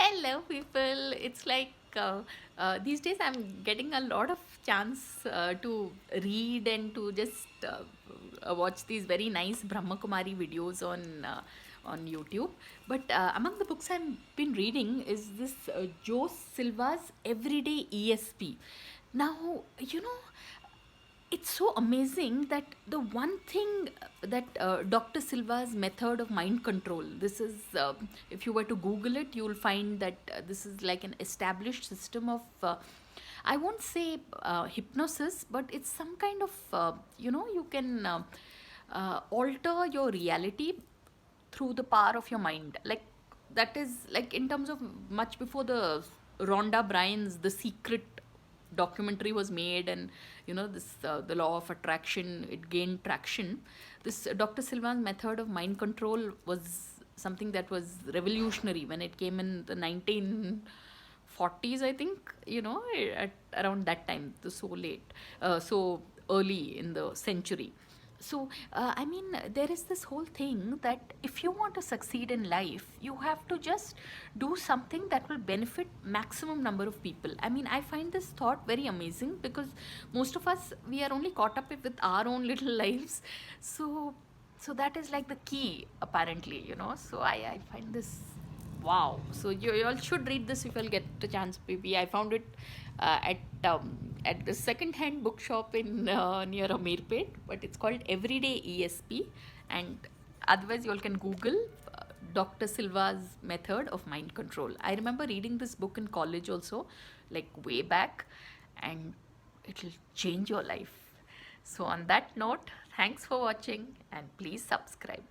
Hello, people. It's like these days I'm getting a lot of chance to read and to just watch these very nice Brahma Kumari videos on YouTube. But among the books I've been reading is this Joe Silva's Everyday ESP. Now, it's so amazing that the one thing that Dr. Silva's method of mind control, this is, if you were to Google it, you'll find that this is like an established system of, I won't say hypnosis, but it's some kind of, you can alter your reality through the power of your mind. Like, that is like in terms of much before the Rhonda Bryan's The Secret documentary was made, and this the law of attraction, it gained traction. This Dr. Silva's method of mind control was something that was revolutionary when it came in the 1940s, I think, at around that time, so early in the century. So, I mean, there is this whole thing that if you want to succeed in life, you have to just do something that will benefit maximum number of people. I mean, I find this thought very amazing because most of us, we are only caught up with our own little lives. So that is like the key, apparently. So I find this wow. So you all should read this if you'll get the chance. Maybe I found it at the second-hand bookshop in near Amirpet, but it's called Everyday ESP, and otherwise you all can Google Dr. Silva's method of mind control. I remember reading this book in college also, like way back, and it'll change your life. So on that note, thanks for watching and please subscribe.